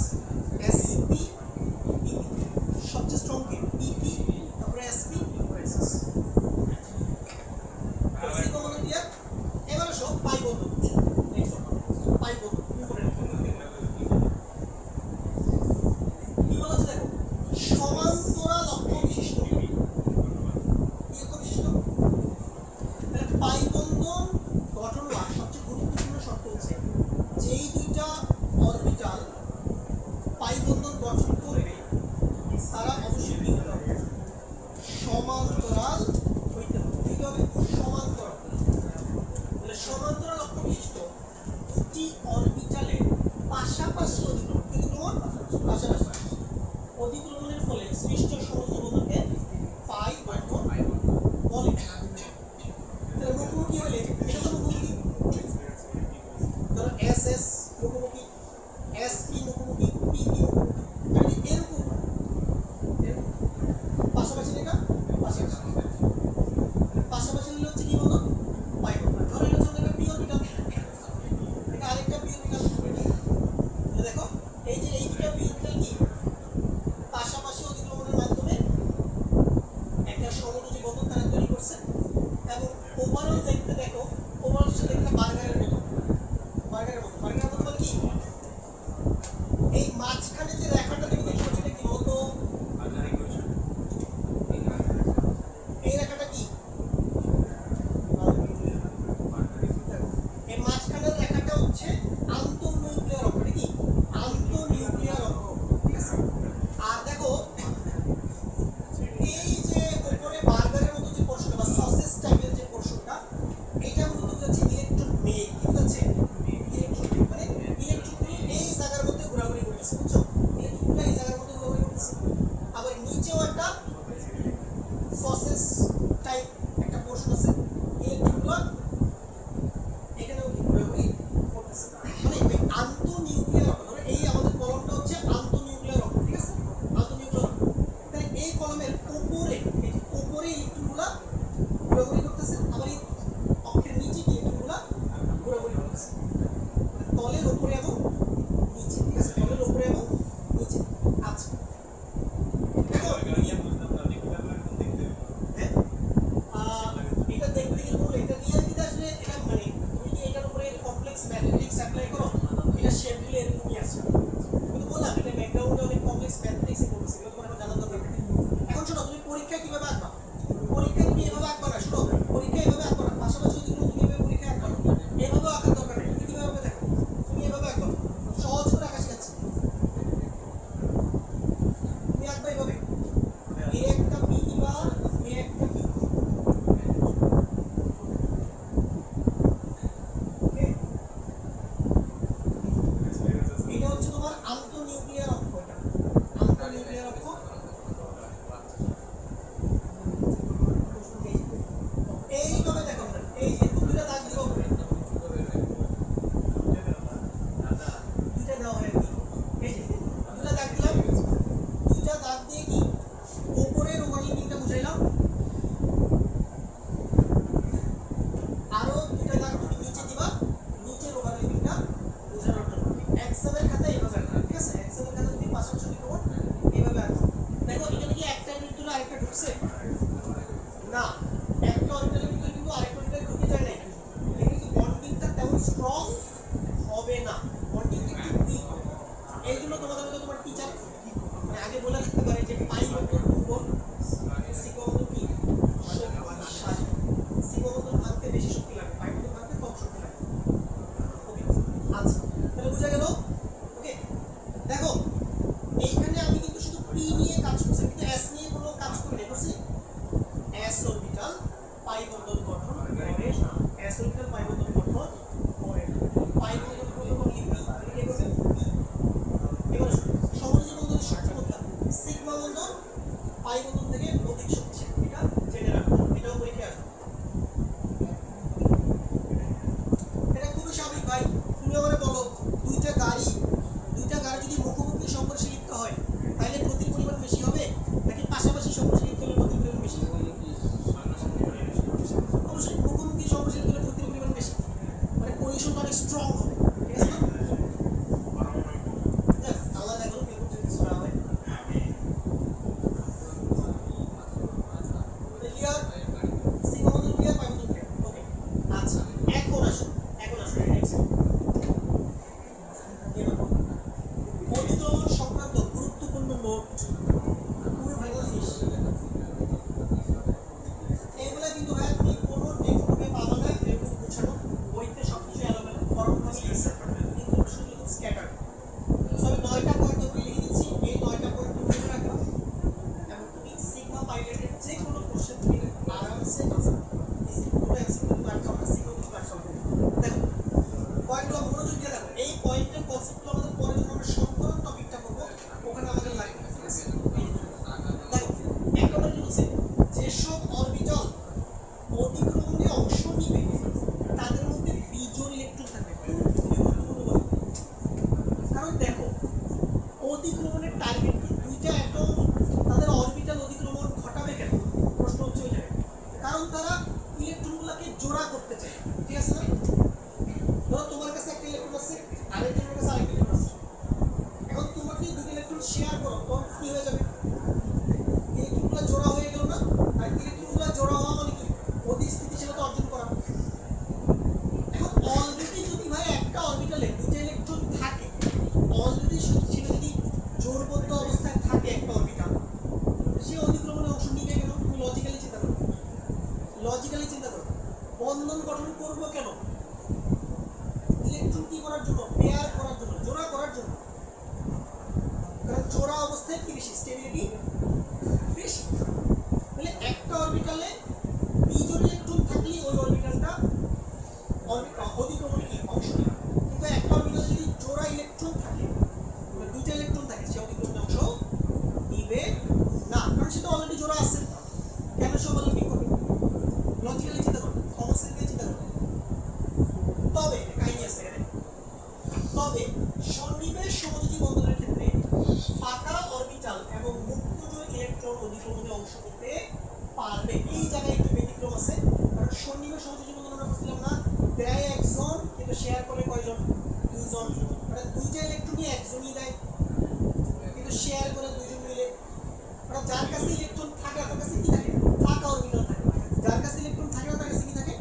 Speaker 1: এসপি, পিপি। সবচেয়ে স্ট্রং কি? পিপি, তারপরে এসপি, তারপরে এসএস। সিগমা বন্ধন ক্লিয়ার? এবার আসো পাই বন্ধন। নেক্সট পাই বন্ধন উপরে কি বলা আছে দেখো, সমান্তরাল অক্ষ বিশিষ্ট। কি অক্ষ বিশিষ্ট? তাহলে পাই বন্ধন গঠন হওয়ার সবচেয়ে গুরুত্বপূর্ণ শর্ত হচ্ছে যেই দুইটা অরবিটাল পাই বন্ধন গঠন করবে তারা অবশ্যই কি হতে হবে? সমান্তরাল হইতে হবে। কি হবে? সমান্তরাল। তাহলে সমান্তরাল অক্ষ বিশিষ্ট দুটি অরবিটালের পাশাপাশি অধিক্রমণ, অধিক্রমণ পাশাপাশি অধিক্রমণের ফলে সৃষ্ট সমুদ্র বন্ধনকে পাই বন্ধন বলে। তাহলে মুখোমুখি হলে এটা তো মুখোমুখি, ধরো এস এস মুখোমুখি, এস পি মুখোমুখি, পি পি মুখোমুখি, মানে এরকম পাশাপাশি এটা পাশাপাশি পাশাপাশি হলে হচ্ছে কি বলো? পাই বন্ধন। ধরো এটা হচ্ছে একটা পি অরবিটাল, এটা আরেকটা পি অরবিটাল। দেখো এই যে এই দুটো পি অরবিটাল কি পাশাপাশি অধিক্রমণের মাধ্যমে একটা সমযোজী বন্ধন তারা তৈরি করছে এবং ওভারঅল দেখতে দেখো, ওভারঅল দেখতে বার্গারের মতো, বার্গারের মতো। বার্গারের মতো মানে কি? এই মাঝখানে যে রেখাটা তুমি দেখছো সেটা কি বলতো? এই রেখাটা কি? এই মাঝখানের রেখাটা হচ্ছে আন্তঃনিউক্লিয়ার অক্ষ। কি? আন্তঃনিউক্লিয়ার অক্ষ। ঠিক আছে? আর দেখো এই যে উপরে বার্গারের মতো যে পোরশনটা বা সসেজ টাইপের যে পোরশনটা, এটা মূলত হচ্ছে ইলেকট্রন মেঘ। কি হচ্ছে? ইলেকট্রন মানে ইলেকট্রনগুলো এই জায়গার মধ্যে ঘোরাঘুরি করতেছে, বুঝছো? ইলেকট্রনগুলো এই জায়গার মধ্যে ঘোরাঘুরি করতেছে। আবার নিচেও একটা সসেজ টাইপ একটা পোরশন আছে, ইলেকট্রনগুলো এখানেও কি ঘোরাঘুরি করতেছে। মানে ওই আন্তঃনিউক্লিয়ার অক্ষ, ধরো এই আমাদের কলমটা হচ্ছে আন্তঃনিউক্লিয়ার অক্ষ। ঠিক আছে? আন্তঃনিউক্লিয়ার অক্ষ। তাহলে এই কলমের উপরে, এই যে উপরে ইলেকট্রনগুলো ঘোরাঘুরি করতেছে, আবার এই অক্ষের নিচে কি ইলেকট্রনগুলো ঘোরাঘুরি করতেছে। তলের উপরে এবং নিচে। ঠিক আছে? তলের উপরে এবং নিচে। আচ্ছা দেখো এটা দেখতে গেলে বলে এটা রিয়েল কি আসলে এটা মানে তুমি কি এটার উপরে কমপ্লেক্স ম্যাথমেটিক্স অ্যাপ্লাই করো, এটা শেপগুলো এরকমই আছে। কিন্তু বললাম এটা ব্যাকগ্রাউন্ডে অনেক কমপ্লেক্স ম্যাথমেটিক্স করতেছে, এগুলো তোমার এখন জানার দরকার নেই। এখন শোনো, তুমি পরীক্ষা কিভাবে আঁকবা? পরীক্ষা তুমি এভাবে আঁকবা না। শোনো, পরীক্ষা এভাবে আঁকবা না, পাশাপাশি যদি তুমি এভাবে পরীক্ষা আঁকবা না, এভাবে আঁকার দরকার নেই। তুমি কিভাবে দেখো, তুমি এভাবে আঁকবা, সহজ করে আঁকা শিখাচ্ছি। তুমি আঁকবা এভাবে, এ একটা পি দিবা, এ একটা পি। এটা হচ্ছে তোমার আন্তঃনিউক্লিয়ার অক্ষ। এটা আন্তঃনিউক্লিয়ার অক্ষ। এইভাবে দেখো, এই যে দুটো দাগ দিব উপরে, দুটো দেওয়া হয় কি, এই যে দুটো দাগ দিলাম, দুটো দাগ দিয়ে কি উপরের ওভারল্যাপিংটা বুঝাইলাম, আরো দুটো দাগ তুমি নিচে দিবা, নিচের ওভারল্যাপিংটা বোঝানোর জন্য। এক্সেলের খাতায় এইভাবে আঁকবা। ঠিক আছে? এক্সেলের খাতা তুমি পাশাপাশি লিখো, এইভাবে আঁকবা। দেখো এখানে কি একটা ভিতরে আরেকটা ঢুকছে না, একটা অরবিটালের ভিতরে কিন্তু আরেকটা অরবিটাল ঢুকে যায় না। এখানে কিন্তু বন্ডিংটা তেমন স্ট্রং হবে না, বন্ডিংটা একটু উইক হবে। এই জন্য তোমাদের মধ্যে তোমার টিচার মানে আগে বলে রাখতে পারে যে পাই বন্ধন দুর্বল, সিগমা বন্ধন কি শক্তিশালী। সিগমা বন্ধন ভাঙতে বেশি শক্তি লাগে, পাই বন্ধন ভাঙতে কম শক্তি লাগে। ওকে, আচ্ছা তাহলে বোঝা গেল। ওকে দেখো এইখানে আমি কিন্তু শুধু পি নিয়ে কাজ করছি, কিন্তু এস নিয়ে কোনো কাজ করি না। করছি এস অরবিটাল পাই বন্ধন গঠন করে, এস অরবিটাল পাই বন্ধন গঠন করে, পাই বন্ধন প্রথম লিখি এভাবে। এবার সমযোজী বন্ধনের শক্তিমত্তা, সিগমা বন্ধন পাই বন্ধন থেকে অধিক শক্তিশালী, এটা জেনে রাখো, এটাও পরীক্ষায় আসবে। এটা খুবই স্বাভাবিক ভাই। তুমি আমাকে বলো দুইটা গাড়ি যদি মুখোমুখি সংঘর্ষে লিপ্ত হয় তাহলে গতির পরিমাণ বেশি হবে নাকি পাশাপাশি সংঘর্ষে লিপ্ত হলে গতির পরিমাণ বেশি হবে? অবশ্যই মুখোমুখি সংঘর্ষে লিপ্ত হলে গতির পরিমাণ বেশি, মানে পজিশনটা অনেক স্ট্রং হবে। ঠিক আছে না? খুবই ভালো জিনিস। এগুলা কিন্তু ভাই তুমি কোনো টেক্সটবুকে পাবা না এরকম গোছানো, বইতে সবকিছু এলোমেলো, ফর্ম ভাবে লিখছে কিন্তু শুধু স্ক্যাটার। সো আমি 9টা পয়েন্ট উপরে লিখে দিচ্ছি, এই 9টা পয়েন্ট তুমি মনে রাখবা এবং তুমি সিগমা পাইলটের যে কোনো কোশ্চেন তুমি আরামসে ইজি কোনো এক্সিকিউটিভ প্ল্যাটফর্ম আছে, সিকিউরিটি প্ল্যাটফর্ম। দেখো পয়েন্টগুলো মনোযোগ দিয়ে দেখো, এই পয়েন্টের কনসেপ্টগুলো আমাদের পরে যখন আমরা সংকরণ টপিকটা করব ওখানে আমাদের লাগবে। দেখো এক নম্বর কি বলছে, যেসব অরবিটাল অতিক্রমণে অংশ নিবে তাদের মধ্যে বিজোড় ইলেকট্রন থাকবে। কারণ দেখো অতিক্রমণের টার্গেট কি, দুইটা অ্যাটম তাদের অরবিটাল অতিক্রমণ ঘটাবে কেন, প্রশ্ন হচ্ছে ওই জায়গায়। কারণ তারা ইলেকট্রনগুলোকে জোড়া করতে চায়, ঠিক আছে না? ধরো তোমার কাছে একটা ইলেকট্রন আছে, আরেকজনের কাছে আরেকটা ইলেকট্রন আছে, এখন তোমাকে দুটো ইলেকট্রন শেয়ার করো, তখন কি হয়ে যাবে? ইলেকট্রনগুলো জোড়া হয়ে গেল না? আর ইলেকট্রনগুলো জোড়া হওয়া মানে কি, অধিক স্থিতিশীলতা অর্জন করা। এখন অলরেডি যদি ভাই একটা অরবিটালে দুটো ইলেকট্রন থাকে, অলরেডি সেটা যদি জোড়বদ্ধ অবস্থায় থাকে একটা অরবিটাল, সে অতিক্রমণে অংশ নিবে কেন? তুমি লজিক্যালি চিন্তা করো, লজিক্যালি চিন্তা করো। বন্ধন গঠন করবো কেন? ইলেকট্রন কি করার জন্য? পেয়ার করার জন্য, জোড়া করার জন্য। কারণ জোড়া অবস্থায় কি বেশি স্টেবিলিটি বেশি। তাহলে একটা অরবিটালে বিজোড় ইলেকট্রন থাকলে ওই অরবিটালটা অতিক্রমণে কি অংশ নেবে। কিন্তু একটা অরবিটালে যদি জোড়া ইলেকট্রন থাকে, মানে দুইটা ইলেকট্রন থাকে, সে অতিক্রমণে অংশ নিবে না, কারণ সেটা অলরেডি জোড়া আছে। কেন সে ওভারল্যাপিং করবে? লজিক্যালি চিন্তা করবে, কমন সেন্স দিয়ে চিন্তা করবে। তবে কাহিনী আছে এখানে, তবে সন্নিবেশ সমযোজী বন্ধনের ক্ষেত্রে ফাঁকা অরবিটাল এবং মুক্তজোড় ইলেকট্রন অধিক্রমণে অংশ নিতে পারবে। এই জায়গায় একটু ব্যতিক্রম আছে, কারণ সন্নিবেশ সমযোজী বন্ধন আমরা বুঝলাম না, দেয় একজন কিন্তু শেয়ার করে কয়জন? দুইজন। মানে দুইটা ইলেকট্রনই একজনই দেয় কিন্তু শেয়ার করে দুইজন মিলে। মানে যার কাছে ইলেকট্রন থাকে তার কাছে কি থাকে? ফাঁকা অরবিটাল থাকে। যার কাছে ইলেকট্রন থাকে না তার কাছে কি থাকে?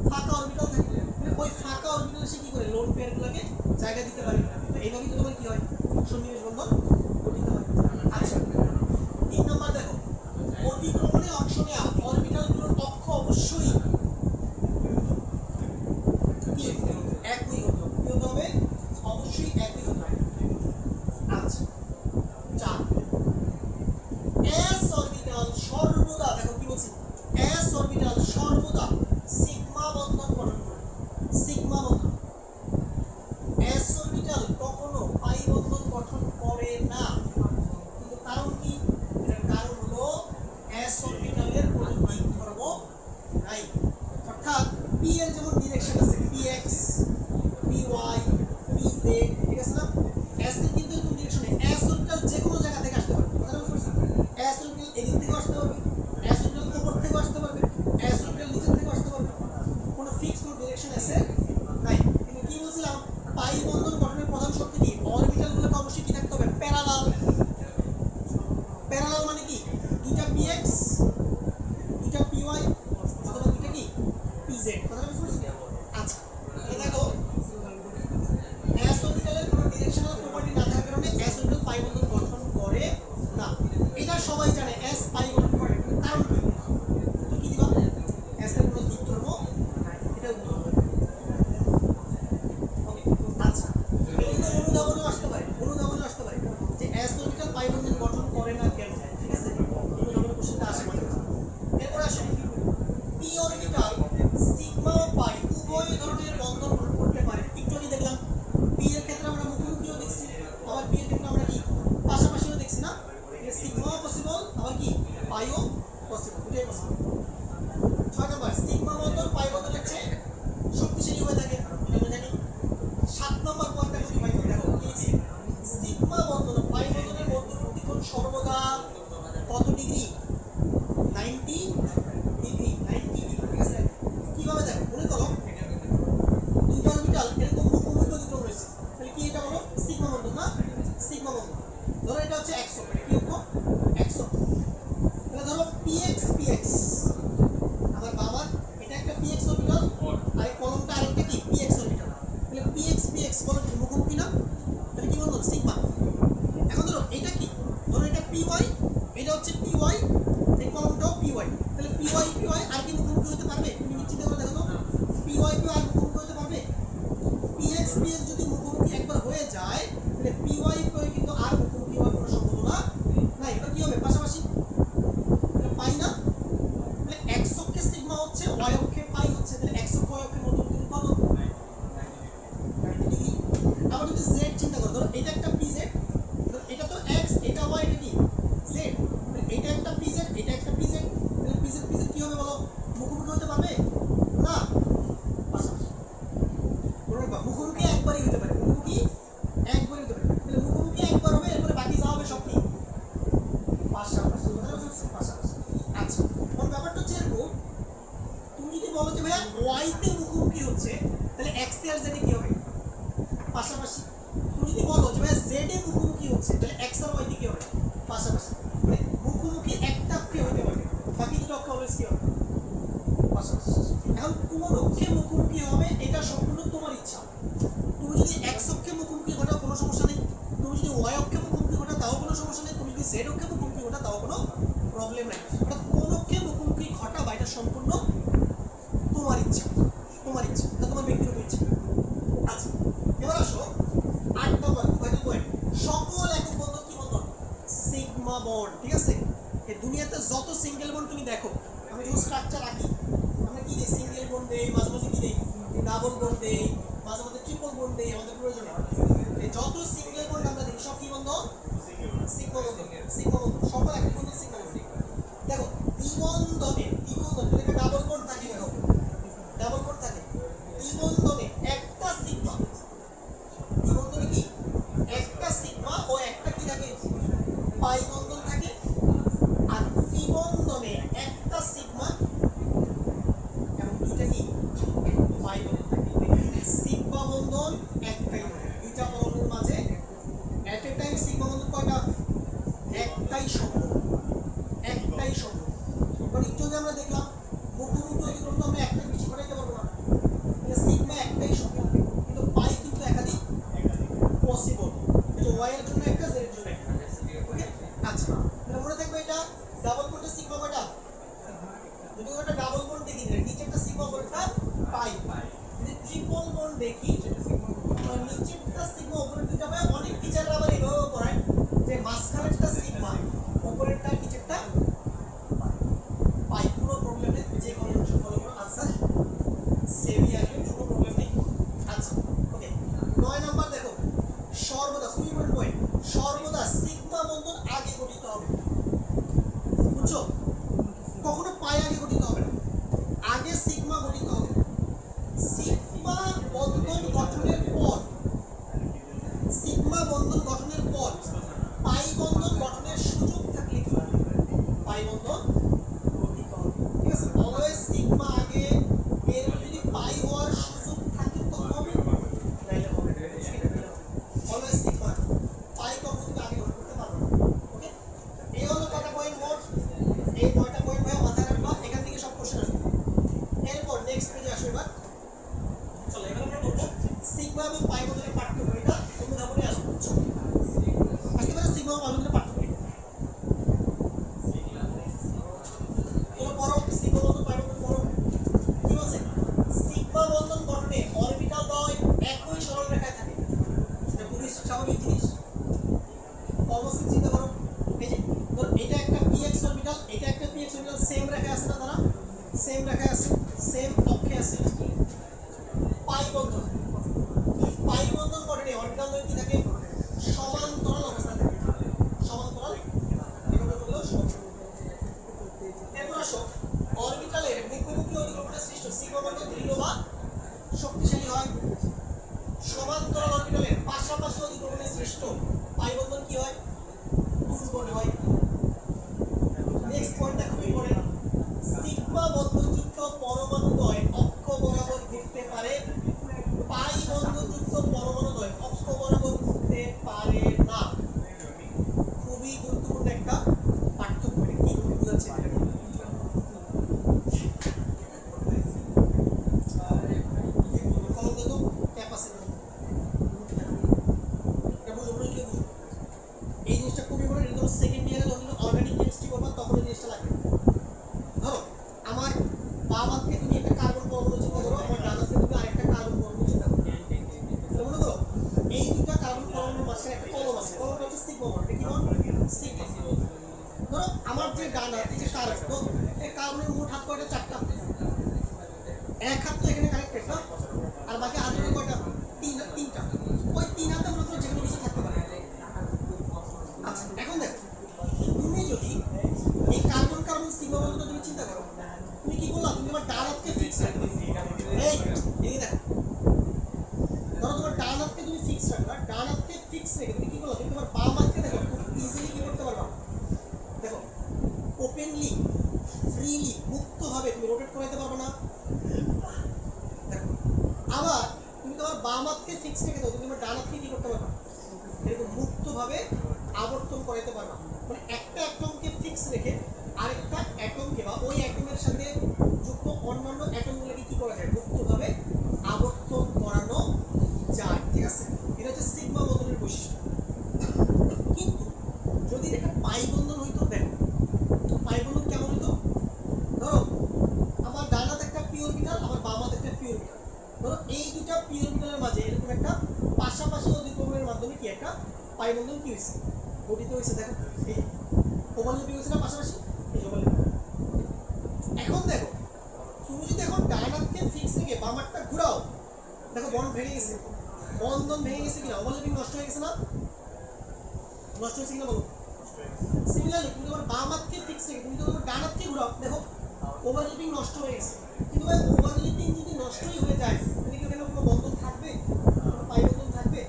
Speaker 1: ফাঁকা অরবিটাল থাকে। মানে ওই ফাঁকা অরবিটালে সে কি করে? লোন পেয়ারগুলোকে জায়গা দিতে পারে। এইভাবেই তো তোমার কি হয়? সন্নিবেশ বন্ধন গঠিত হয়। আচ্ছা 3 নম্বর দেখো, অতিক্রমণে অংশ নেওয়া অরবিটালগুলোর কক্ষ অবশ্যই কি একই হতে হবে। কি হতে হবে? অবশ্যই একই হতে হবে। আচ্ছা 4 এস অরবিটাল সর্বদা, দেখো কি বলছি, এস অরবিটাল সর্বদা সিগমা বন্ধন গঠন করে। সিগমা বন্ধন। এস অরবিটাল কখনো পাই বন্ধন গঠন করে না। কিন্তু কারণ কি? এর কারণ হলো এস অরবিটালের কোনো দিক ধর্ম নাই। অর্থাৎ পি এর যেমন ডিরেকশন আছে, px py pz, ঠিক আছে না? এস এর কিন্তু এরকম ডিরেকশনে এস অরবিটাল যে কোনো জায়গা থেকে আসতে পারে। কথাটা বুঝতে পারছো? এস অরবিটাল এদিক থেকে আসতে পারবে, এস অরবিটাল উপর থেকে আসতে পারবে, এস অরবিটাল নিচে থেকে আসতে পারবে। কোনো ফিক্সড কোনো ডিরেকশন এস এর নাই। কিন্তু কি বলছিলাম, পাই বন্ধন গঠনের প্রধান শর্ত কি? অরবিটালগুলোকে অবশ্যই কি থাকতে হবে? প্যারালাল। প্যারালাল মানে কি? দুইটা px দুইটা py অথবা দুইটা কি pz। কথাটা বুঝতে পারছো? আচ্ছা তাহলে দেখো এস অরবিটালের কোনো ডিরেকশনাল প্রপার্টি না থাকার কারণে এস অরবিটাল পাই বন্ধন গঠন করে না। এটা সবাই জানে এস পাই গঠন করে। কারণ কি? তো কি দিবা? এস এর কোনো দিক ধর্ম নাই, এটা উত্তর হবে। ওকে আচ্ছা এটা অনুধাবনে আসতে পারে, অনুধাবনে আসতে পারে যে এস অরবিটাল পাই বন্ধন গঠন করে না কেন, ঠিক আছে? অনুধাবনের কোশ্চেনটা আসে মাঝে মাঝে। এরপর আসে পি অরবিটাল সিগমা ও পাই উভয় ধরনের বন্ধন গঠন করতে পারে। একটু আগে দেখলাম পি এর ক্ষেত্রে আমরা মুখোমুখিও দেখছি, আবার পি এর ক্ষেত্রে আমরা কি পাশাপাশিও দেখছি না? সিগমাও পসিবল, আবার কি পাইও পসিবল, দুটোই পসিবল। 6 নম্বর সিগমা বন্ধন পাই বন্ধনের চেয়ে শক্তিশালী হয়ে থাকে, এটা আমরা জানি। 7 নম্বর পয়েন্টটা খুবই ভাই দেখো কি লিখছি, তাহলে পি ওয়াই করে কিন্তু আর মুখোমুখি হওয়ার কোনো সম্ভাবনা নাই। এটা কি হবে পাশাপাশি, এটা পাই না, তাহলে এক্স অক্ষে সিগমা হচ্ছে, ওয়াই অক্ষে পাই হচ্ছে, তাহলে এক্স অক্ষ ওয়াই অক্ষের মধ্যবর্তী কোণ কত? 90 ডিগ্রি। আবার যদি জেড চিন্তা করো, ধরো এটা একটা পি জেড, এটা তো এক্স, এটা ওয়াই, এটা কি জেড, এটা একটা পি জেড, এটা একটা পি জেড, তাহলে পি জেড কি হবে বলো, মুখোমুখি হতে পারবে না, পাশাপাশি। মুখোমুখি একবারই হতে পারে, মুখোমুখি একবারই হতে পারে, তাহলে মুখোমুখি একবার হবে, এরপরে বাকি যা হবে সব কি পাশাপাশি, পাশাপাশি। আচ্ছা, ওর ব্যাপারটা হচ্ছে এরকম, তুমি যদি বলো যে ভাইয়া ওয়াই তে মুখোমুখি হচ্ছে, তাহলে এক্স এ আর জেড এ কি হবে পাশাপাশি। তুমি যদি বলো যে ভাইয়া জেড এ মুখোমুখি হচ্ছে, তাহলে এক্স আর ওয়াই তে কি হবে পাশাপাশি। মানে মুখোমুখি একটা অক্ষে হতে পারে, বাকি দুটো অক্ষে অলওয়েজ কি হবে পাশাপাশি। এখন কোন অক্ষে মুখোমুখি হবে এটা সম্পূর্ণ তোমার ইচ্ছা। তুমি যদি এক্স অক্ষে মুখোমুখি ঘটাও কোনো সমস্যা নেই, তুমি যদি ওয়াই অক্ষে মুখোমুখি ঘটাও তাও কোনো সমস্যা নেই, তুমি যদি জেড অক্ষে মুখোমুখি ঘটাও তাও কোনো প্রবলেম নাই। অর্থাৎ কোন অক্ষে মুখোমুখি ঘটাবা এটা সম্পূর্ণ তোমার ইচ্ছা, তোমার ইচ্ছা, এটা তোমার ব্যক্তিগত ইচ্ছা। আচ্ছা, এবার আসো 8 নম্বর পয়েন্ট, সকল একক বন্ধন কি বন্ধন? Sigma bond. ঠিক আছে, এই দুনিয়াতে যত সিঙ্গেল বন্ড তুমি দেখো, আমি যখন স্ট্রাকচার আঁকি আমরা কি দিই, সিঙ্গেল বন্ড দেই, মাঝে মাঝে কি দেই ডাবল বন্ড দেই, মাঝে মাঝে ট্রিপল বন্ড দেই, আমাদের প্রয়োজন হয়। এই যত সিঙ্গেল বন্ড আমরা দেখি সব কি বন্ধন? সিগমা বন্ধন, সিগমা বন্ধন, সকল একক বন্ধন সিগমা বন্ধন। দেখো দ্বিবন্ধনে, দ্বিবন্ধনে এটা ডাবল বন্ড থাকে, দেখো ডাবল বন্ড থাকে, দ্বিবন্ধনে একটা সিগমা, দ্বিবন্ধনে কি একটা সিগমা ও একটা কি থাকে পাই বন্ধন থাকে, আর ত্রিবন্ধনে একটা সিগমা এবং দুইটা কি পাই বন্ধন থাকে। সিগমা বন্ধন একটাই, দুইটা বন্ধনের মাঝে এট এ টাইম সিগমা বন্ধন কয়টা? একটাই সম্ভব, একটাই সম্ভব। কারণ একটু আগে আমরা দেখলাম মুখোমুখি অতিক্রম তো আমরা একটা বেশি ঘটাইতে পারবো না, তাহলে সিগমা একটাই সম্ভব, কিন্তু পাই কিন্তু একাধিক পসিবল। এটা ওয়াই এর জন্য একটা, জেড এর জন্য একটা। ওকে, আচ্ছা তাহলে মনে থাকবে এটা ডাবল বন্ডের সিগমা কয়টা? যদি আমরা ডাবল বন্ড দেখি নিচে একটা সিগমা বন্ডটা পাই, যদি ট্রিপল বন্ড দেখি নিচেরটা সিগমা উপরের দুইটা পাই। অনেক টিচাররা আবার এভাবে পড়ায় যে মাঝখানেরটা সিগমা উপরেরটা নিচেরটা পাই, কোনো প্রবলেম নেই, যে কোনো অংশ ফলো করো আনসার সেমই আসবে, কোনো প্রবলেম নেই। আচ্ছা ওকে, 9 নাম্বার দেখো, সর্বদা খুবই ইম্পর্টেন্ট পয়েন্ট, সর্বদা সিগমা বন্ধন আগে গঠিত হবে, বুঝছো? কখনো পাই আগে গঠিত হবে না, আগে সিগমা গঠিত হবে। সিগমা বন্ধন গঠনের পর, সিগমা বন্ধন গঠনের পর পাই বন্ধন গঠনের সুযোগ থাকলে কি হবে? পাই বন্ধন গঠিত হবে। ঠিক আছে, অলওয়েজ সিগমা আগে, এর যদি পাই হওয়ার সুযোগ থাকে তো হবে, নাইলে হবে না। অলওয়েজ সিগমা পাই কখনো আগে করতে পারবে না। ওকে, এই হলো কটা পয়েন্ট মোট, এই 9টা পয়েন্ট ভাই মাথায় রাখবা, এখান থেকে সব কোশ্চেন আসবে। এরপর নেক্সট পেজে আসো। এবার চলো এবার আমরা করব সিগমা এবং পাই বন্ধনের পার্থক্য, এটা অনুধাবনে আসবে, বুঝছো? আজকে আমরা সিগমা এবং পাই বন্ধনের পার্থক্য লিখব। তোমরা পড়ো সিগমা বন্ধন পাই বন্ধন পড়ো। কি বলছে? সিগমা বন্ধন গঠনে অরবিটাল দ্বয় একই সরল রেখায় থাকে, এটা খুবই স্বাভাবিক জিনিস। অবশ্যই চিন্তা করো, এই যে ধর এটা একটা px অরবিটাল, এটা একটা px অরবিটাল, সেম রেখায় আছে না, তারা সেম রেখায় আছে, সেম অক্ষে আছে। পাই বন্ধন, পাই বন্ধন গঠনে অরবিটাল দ্বয় কি থাকে? সমান্তরাল অবস্থা থাকে, সমান্তরাল, এভাবে বললেও সমান্তরাল। এরপর আসো অরবিটালের মুখোমুখি অতিক্রমণে সৃষ্ট সিগমা বন্ধন দৃঢ় বা শক্তিশালী হয়, সমান্তরাল অরবিটালের পাশাপাশি অতিক্রমণে সৃষ্ট পাই বন্ধন কি হয়? দুর্বল হয়। নেক্সট পয়েন্ট দেখো ইম্পর্টেন্ট, সিগমা বন্ধনযুক্ত পরমাণু দ্বয় অক্ষ বরাবর সিগমা। ধরো আমার যে ডান হাত এই যে কার্বন, তো এই কার্বনের মোট হাত কয়টা? চারটা। এক হাত তো এখানে কানেক্টেড না, আর বাকি হাতের কয়টা? তিনটা। ওই তিন হাতে মনে করো যেকোনো কিছু থাকতে পারে। আচ্ছা এখন দেখো, তুমি যদি এই কার্বন কার্বন সিগমা বন্ধনটা তুমি চিন্তা করো, তুমি কি বললা? তুমি তোমার ডান হাতকে ফিক্স রাখবে। এই দেখো, ধরো তোমার ডান হাতকে তুমি ফিক্স রাখবা, ডান হাতকে ফিক্স রেখে তুমি কি করলা? তুমি তোমার বাম হাতকে দেখো খুব ইজিলি কি করতে পারবা, দেখো ওপেনলি ফ্রিলি মুক্তভাবে তুমি রোটেট করাইতে পারবে না। দেখো আবার তুমি তোমার বাম হাতকে ফিক্স রেখে দাও, তুমি তোমার ডান হাতকে কি করতে পারবা? এরকম মুক্তভাবে আবর্তন করাইতে পারবা। মানে একটা অ্যাটমকে ফিক্স রেখে আরেকটা অ্যাটমকে বা ওই অ্যাটমের সাথে যুক্ত অন্যান্য অ্যাটমগুলোকে কি করা যায়? মুক্তভাবে আবর্তন করানো যায়। ঠিক আছে, এটা হচ্ছে সিগমা বন্ধনের বৈশিষ্ট্য। কিন্তু যদি এটা পাই বন্ধন হইতো, দেখো পাই বন্ধন কেমন হইতো? ধরো আমার ডান হাতে একটা পি অরবিটাল, আমার বাম হাতে একটা পি অরবিটাল। ধরো এই দুটো পি অরবিটালের মাঝে এরকম একটা পাশাপাশি অধিক্রমণের মাধ্যমে কি একটা পাই বন্ধন কি হয়েছে? গঠিত হয়েছে। দেখো এই ওভারল্যাপিং হয়েছে না পাশাপাশি, এই ওভারল্যাপিং। এখন দেখো তুমি যদি এখন ডান হাতকে ফিক্স রেখে বাম হাতটা ঘোরাও, দেখো বন্ড ভেঙে গেছে, বন্ধন ভেঙে গেছে কিনা? ওভারল্যাপিং নষ্ট হয়ে গেছে না? নষ্ট হয়েছে কিনা বলো? সিমিলারলি তুমি তোমার বাম হাতকে ফিক্স রেখে তুমি তোমার ডান হাতকে ঘোরাও, দেখো ওভারল্যাপিং নষ্ট হয়ে গেছে। কিন্তু ভাই ওভারল্যাপিং যদি নষ্টই হয়ে যায়, তাহলে কি ওখানে কোনো বন্ধন থাকবে? কোনো পাই বন্ধন থাকবে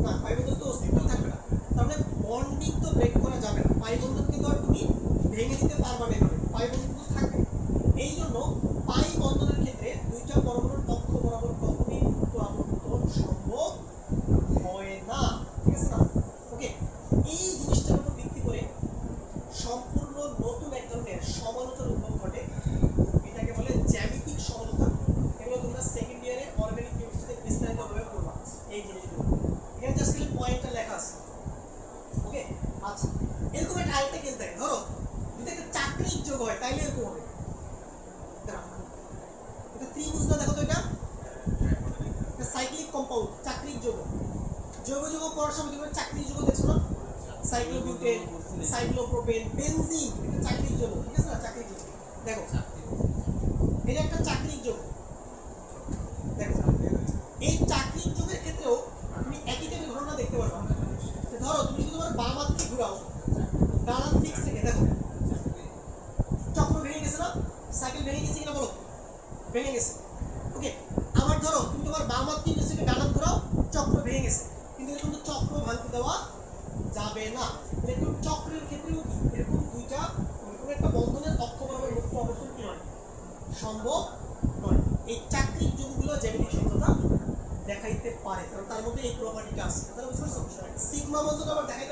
Speaker 1: না? পাই বন্ধন তো অস্তিত্বই থাকবে না। তার মানে বন্ডিং তো ব্রেক করা যাবে না, পাই বন্ধন কিন্তু আর তুমি ভেঙে দিতে পারবা না, এভাবে পাই বন্ধন তো থাকবে। এই জন্য পাই বন্ধনের ক্ষেত্রে দুইটা পরমাণুর কক্ষ বরাবর কখনই মুক্ত আবর্তন সম্ভব হয় না। ঠিক আছে না? ওকে, এই জিনিসটার উপর ভিত্তি করে সম্পূর্ণ নতুন এক ধরনের সমানতার উদ্ভব ঘটে। এটাকে বলে জ্যামিতিক সমানতা। এগুলো তোমরা সেকেন্ড ইয়ারে অর্গানিক কেমিস্ট্রিতে বিস্তারিতভাবে পড়বা এই জিনিসগুলো। এখানে জাস্ট খালি পয়েন্টটা লেখা আছে। ওকে, আচ্ছা এরকম একটা আরেকটা কেস দেখে, ধরো যদি একটা চাকরির যোগ হয় তাইলে এরকম হবে। এটা ত্রিভুজ না? দেখো তো এটা সাইক্লিক কম্পাউন্ড, চাকরির যোগ। যোগ যোগ করার সময় তুমি চাকরির যোগ দেখছো না? সাইক্লোবিউটেন, সাইক্লোপ্রোপেন, বেনজিন, এটা চাকরির যোগ। ঠিক আছে না? চাকরির যোগ। দেখো এটা একটা চাকরির যোগ। দেখো এই চাকরির যোগের ক্ষেত্রেও তুমি একই টাইপের ঘটনা দেখতে পারবা। ধরো তুমি যদি তোমার বাম হাতকে ঘুরাও, ডান হাত ফিক্স থেকে, দেখো চক্র ভেঙে গেছে না? সাইকেল ভেঙে গেছে কিনা বলো? ভেঙে গেছে। ওকে, আবার ধরো তুমি তোমার বাম হাত ফিক্স থেকে ডান হাত ঘোরাও, চক্র ভেঙে গেছে। কিন্তু এরকম তো চক্র ভাঙতে দেওয়া যাবে না। এরকম চক্রের ক্ষেত্রেও কি এরকম দুইটা এরকম একটা বন্ধনের অক্ষ বরাবর মুক্ত আবর্তন কি নয়? সম্ভব নয়। এই চাকরির যোগগুলো জ্যামিতিক সমতা দেখাইতে পারে, কারণ তার মধ্যে এই প্রপার্টিটা আছে। তাহলে বুঝতে পারছো? সিগমা বন্ধন আবার দেখাইতে